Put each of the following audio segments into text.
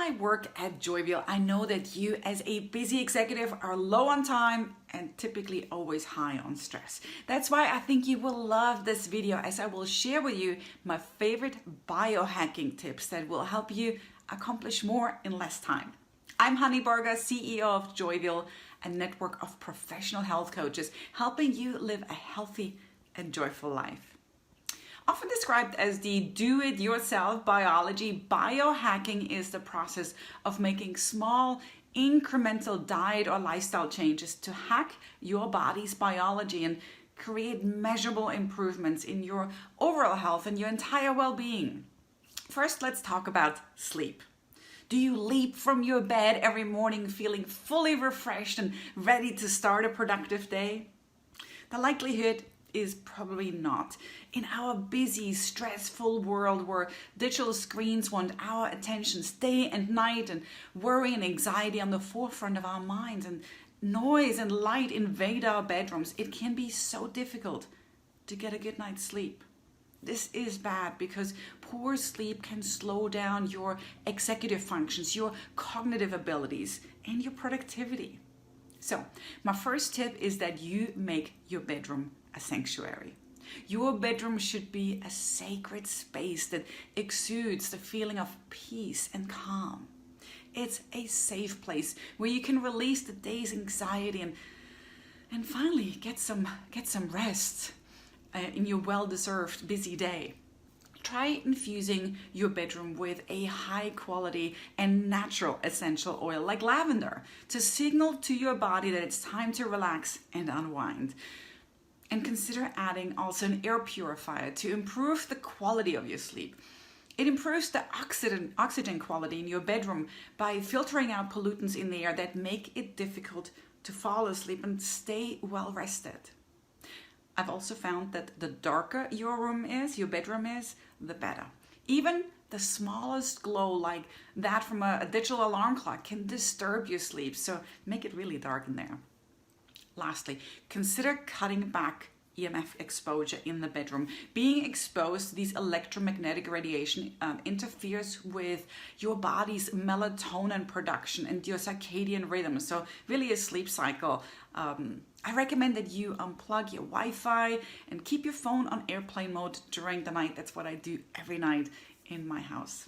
my work at Joyville, I know that you as a busy executive are low on time and typically always high on stress. That's why I think you will love this video, as I will share with you my favorite biohacking tips that will help you accomplish more in less time. I'm Hanni, CEO of Joyville, a network of professional health coaches helping you live a healthy and joyful life. Often described as the do-it-yourself biology, biohacking is the process of making small, incremental diet or lifestyle changes to hack your body's biology and create measurable improvements in your overall health and your entire well-being. First, let's talk about sleep. Do you leap from your bed every morning feeling fully refreshed and ready to start a productive day? The likelihood is probably not. In our busy, stressful world where digital screens want our attentions day and night, and worry and anxiety on the forefront of our minds, and noise and light invade our bedrooms, it can be so difficult to get a good night's sleep. This is bad because poor sleep can slow down your executive functions, your cognitive abilities, and your productivity. So, my first tip is that you make your bedroom a sanctuary. Your bedroom should be a sacred space that exudes the feeling of peace and calm. It's a safe place where you can release the day's anxiety and finally get some rest in your well-deserved busy day. Try infusing your bedroom with a high quality and natural essential oil like lavender to signal to your body that it's time to relax and unwind. And consider adding also an air purifier to improve the quality of your sleep. It improves the oxygen quality in your bedroom by filtering out pollutants in the air that make it difficult to fall asleep and stay well rested. I've also found that the darker your bedroom is, the better. Even the smallest glow like that from a digital alarm clock can disturb your sleep, so make it really dark in there. Lastly, consider cutting back EMF exposure in the bedroom. Being exposed to these electromagnetic radiation interferes with your body's melatonin production and your circadian rhythm, so really a sleep cycle. I recommend that you unplug your Wi-Fi and keep your phone on airplane mode during the night. That's what I do every night in my house.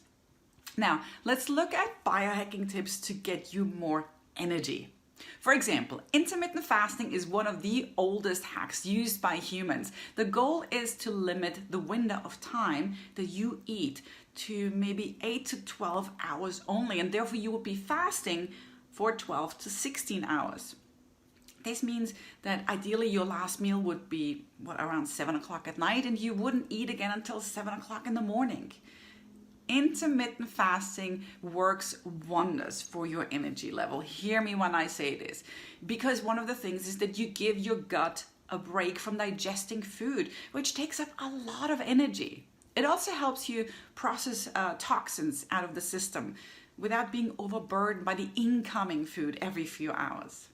Now, let's look at biohacking tips to get you more energy. For example, intermittent fasting is one of the oldest hacks used by humans. The goal is to limit the window of time that you eat to maybe 8 to 12 hours only, and therefore you will be fasting for 12 to 16 hours. This means that ideally your last meal would be around 7 o'clock at night, and you wouldn't eat again until 7 o'clock in the morning. Intermittent fasting works wonders for your energy level. Hear me when I say this, because one of the things is that you give your gut a break from digesting food, which takes up a lot of energy. It also helps you process toxins out of the system without being overburdened by the incoming food every few hours.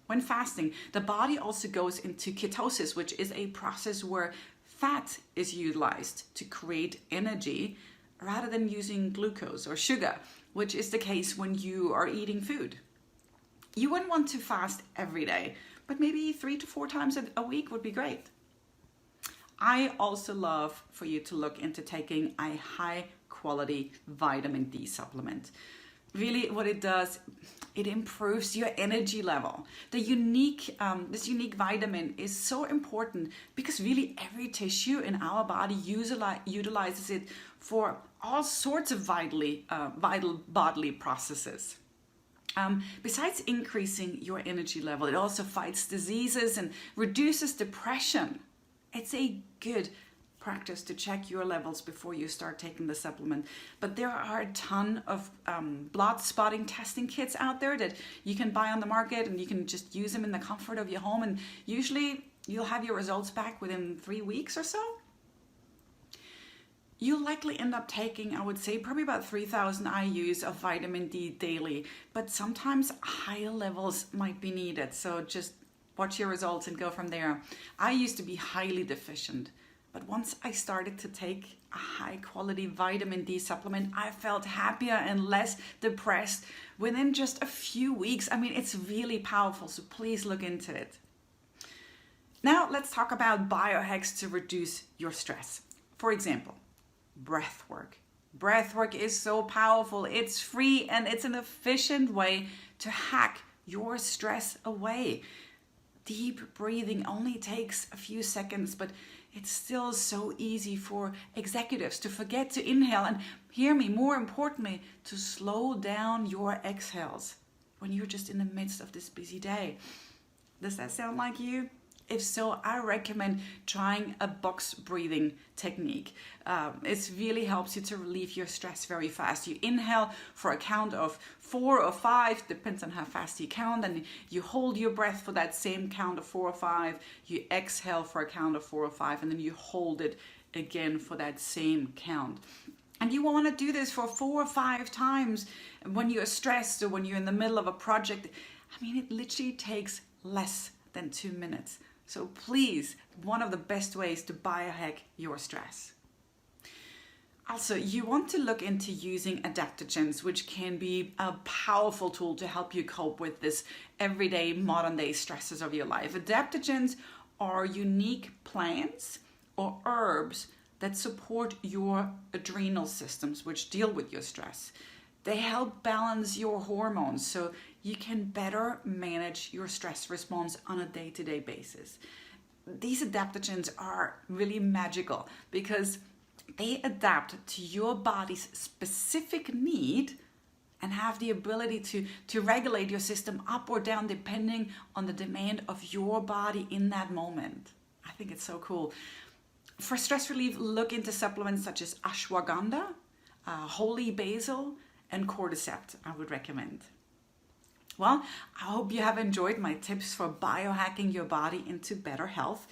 When fasting, the body also goes into ketosis, which is a process where fat is utilized to create energy rather than using glucose or sugar, which is the case when you are eating food. You wouldn't want to fast every day, but maybe 3 to 4 times a week would be great. I also love for you to look into taking a high quality vitamin D supplement. Really what it does, it improves your energy level. This unique vitamin is so important because really every tissue in our body utilizes it for all sorts of vital bodily processes. Besides increasing your energy level, it also fights diseases and reduces depression. It's a good practice to check your levels before you start taking the supplement. But there are a ton of blood spotting testing kits out there that you can buy on the market, and you can just use them in the comfort of your home, and usually you'll have your results back within 3 weeks or so. You'll likely end up taking, I would say, probably about 3,000 IUs of vitamin D daily, but sometimes higher levels might be needed. So just watch your results and go from there. I used to be highly deficient, But once I started to take a high quality vitamin D supplement, I felt happier and less depressed within just a few weeks. I mean, it's really powerful, so please look into it. Now let's talk about biohacks to reduce your stress. For example, breath work. Breath work is so powerful. It's free and it's an efficient way to hack your stress away. Deep breathing only takes a few seconds, but it's still so easy for executives to forget to inhale, and hear me, more importantly, to slow down your exhales when you're just in the midst of this busy day. Does that sound like you? If so, I recommend trying a box breathing technique. It really helps you to relieve your stress very fast. You inhale for a count of 4 or 5, depends on how fast you count, and you hold your breath for that same count of 4 or 5. You exhale for a count of 4 or 5, and then you hold it again for that same count. And you want to do this for 4 or 5 times when you're stressed or when you're in the middle of a project. I mean, it literally takes less than 2 minutes. So please, one of the best ways to biohack your stress. Also, you want to look into using adaptogens, which can be a powerful tool to help you cope with this everyday, modern day stresses of your life. Adaptogens are unique plants or herbs that support your adrenal systems, which deal with your stress. They help balance your hormones so you can better manage your stress response on a day-to-day basis. These adaptogens are really magical because they adapt to your body's specific need and have the ability to regulate your system up or down depending on the demand of your body in that moment. I think it's so cool. For stress relief, look into supplements such as ashwagandha, holy basil, and cordyceps, I would recommend. Well, I hope you have enjoyed my tips for biohacking your body into better health.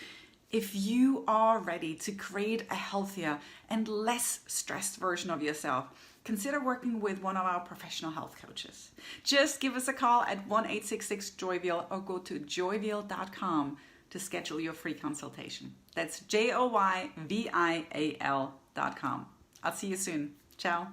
If you are ready to create a healthier and less stressed version of yourself, consider working with one of our professional health coaches. Just give us a call at 1-866-JOYVIAL or go to joyvial.com to schedule your free consultation. That's JOYVIAL.com. I'll see you soon. Ciao.